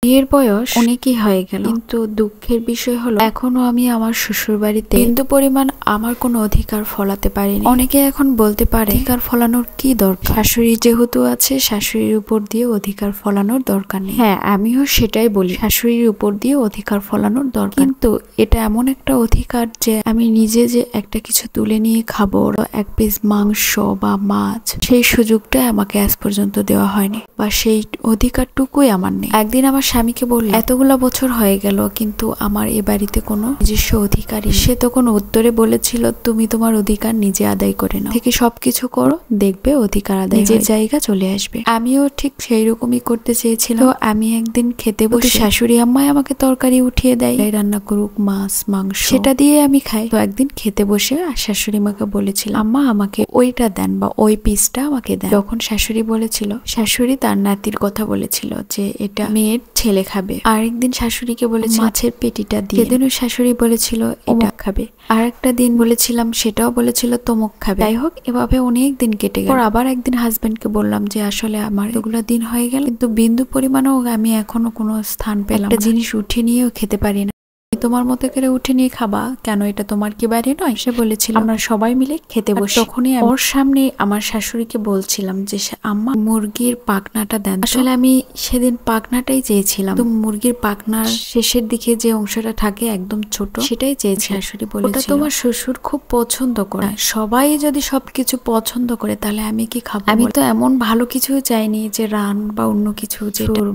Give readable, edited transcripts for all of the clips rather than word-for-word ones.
বিয়ের বয়স অনেকই হয়ে গেল, কিন্তু দুঃখের বিষয় হলো এখনো আমি আমার শ্বশুর বাড়িতে বিন্দু পরিমাণ আমার কোনো অধিকার ফলাতে পারিনি। অনেকে এখন বলতে পারে অধিকার ফলানোর কি দরকার, শাশুড়ি যেহেতু আছে শাশুড়ির উপর দিয়ে অধিকার ফলানোর দরকার নেই। হ্যাঁ, আমিও সেটাই বলি, শাশুড়ির উপর দিয়ে অধিকার ফলানোর দরকার, কিন্তু এটা এমন একটা অধিকার যে আমি নিজে যে একটা কিছু তুলে নিয়ে খাবো, এক পিস মাংস বা মাছ, সেই সুযোগটা আমাকে আজ পর্যন্ত দেওয়া হয়নি, বা সেই অধিকারটুকুই আমার নেই। একদিন আমার স্বামীকে বলল, এতগুলা বছর হয়ে গেল কিন্তু আমার এ বাড়িতে কোনো নিজস্ব অধিকারই। সে তখন উত্তরে বলেছিল, তুমি তোমার অধিকার নিজে আদায় করে নাও, থেকে সবকিছু করো, দেখবে অধিকার আদায় নিজের জায়গা চলে আসবে। আমিও ঠিক সেই রকমই করতে চেয়েছিলাম। তো আমি একদিন খেতে বসে শাশুড়ি আম্মাই আমাকে তরকারি উঠিয়ে দেয়, রান্না করুক মাছ মাংস, সেটা দিয়ে আমি খাই। তো একদিন খেতে বসে শাশুড়ি মাকে বলেছিল, আম্মা আমাকে ওইটা দেন বা ওই পিসটা আমাকে দেন। যখন শাশুড়ি বলেছিল, শাশুড়ি তার নাতির কথা বলেছিল যে এটা মেয়ের ছেলে খাবে। আরেকদিন শাশুড়িকে বলেছিল মাছের পেটিটা দিয়ে, সেদিনও শাশুড়ি বলেছিল এটা খাবে। আর একটা দিন বলেছিলাম, সেটাও বলেছিল তমুক খাবে। যাই হোক, এভাবে অনেক দিন কেটে গেল। আবার একদিন হাজবেন্ডকে বললাম যে আসলে আমার এগুলো দিন হয়ে গেল, কিন্তু বিন্দু পরিমাণও আমি এখনো কোনো স্থান পেলাম, একটা জিনিস উঠে নিয়েও খেতে পারি না। তোমার মতো করে উঠে নিয়ে খাবা কেন, এটা তোমার কি বাড়ি নয়? সে বলেছিল আমরা সবাই মিলে খেতে বসে। তখনই ওর সামনে আমার শাশুড়িকে বলছিলাম যে আম্মা মুরগির পাখনাটা দেন। আসলে আমি সেদিন পাখনাটাই চেয়েছিলাম, তো মুরগির পাখনার শেষের দিকে যে অংশটা থাকে একদম ছোট, সেটাই চেয়েছি। শাশুড়ি বলেছিল ওটা তোমার শ্বশুর খুব পছন্দ করে, সবাই যদি সবকিছু পছন্দ করে তাহলে আমি কি খাবো? আমি তো এমন ভালো কিছু চাইনি যে রান বা অন্য কিছু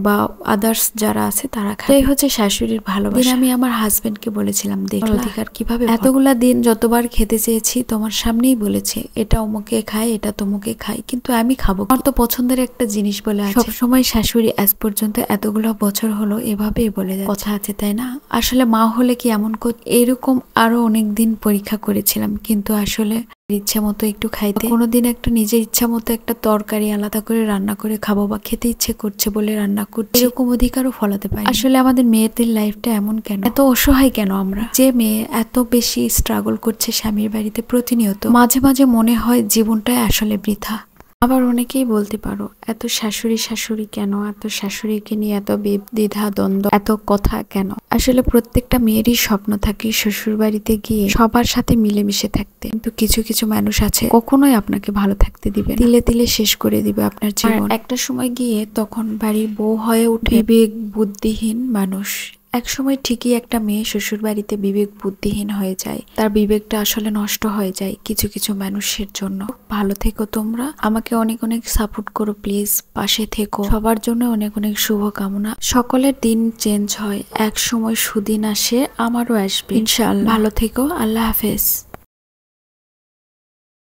বা আদার্স যারা আছে তারা খায়। এই হচ্ছে শাশুড়ির ভালোবাসা। আমি আমার হাজবেন্ডকে বলেছিলাম, দেখো অধিকার কিভাবে, এতগুলা দিন যতবার খেতে চেয়েছি তোমার সামনেই বলেছে এটা অমুকে খায়, এটা তমুকে খায়, কিন্তু আমি খাবো, আমার তো পছন্দের একটা জিনিস বলে আছে। সবসময় শাশুড়ি আজ পর্যন্ত এতগুলো বছর হলো এভাবেই বলে যায়, কথা আছে তাই না? আসলে মা হলে কি এমন এরকম আরো অনেক দিন পরীক্ষা করেছিলাম, কিন্তু আসলে ইচ্ছা মতো একটু খাইতে, কোনোদিন একটা নিজের ইচ্ছা মতো একটা তরকারি আলাদা করে রান্না করে খাবো বা খেতে ইচ্ছে করছে বলে রান্না করছি, এরকম অধিকারও ফলাতে পারি। আসলে আমাদের মেয়েদের লাইফটা এমন কেন, এত অসহায় কেন আমরা? যে মেয়ে এত বেশি স্ট্রাগল করছে স্বামীর বাড়িতে প্রতিনিয়ত, মাঝে মাঝে মনে হয় জীবনটাই আসলে বৃথা। আবার অনেকেই বলতে পারো এত শাশুড়ি শাশুড়ি কেন, এত শাশুড়িকে নিয়ে এত দ্বিধা দ্বন্দ্ব, এত কথা কেন? আসলে প্রত্যেকটা মেয়েরই স্বপ্ন থাকে শ্বশুর বাড়িতে গিয়ে সবার সাথে মিলেমিশে থাকতে, কিন্তু কিছু কিছু মানুষ আছে কখনোই আপনাকে ভালো থাকতে দিবে, তিলে তিলে শেষ করে দিবে আপনার জীবন। একটা সময় গিয়ে তখন বাড়ির বউ হয়ে উঠে বিবেক বুদ্ধিহীন মানুষ। এক সময় ঠিকই একটা মেয়ে শ্বশুর বাড়িতে বিবেক বুদ্ধিহীন হয়ে যায়, তার বিবেকটা আসলে নষ্ট হয়ে যায় কিছু কিছু মানুষের জন্য। ভালো থেকো তোমরা, আমাকে অনেক অনেক সাপোর্ট করো প্লিজ, পাশে থেকো, সবার জন্য অনেক অনেক শুভকামনা। সকলের দিন চেঞ্জ হয়, এক সময় সুদিন আসে, আমারও আসবে ইনশাআল্লাহ। ভালো থেকো, আল্লাহ হাফেজ।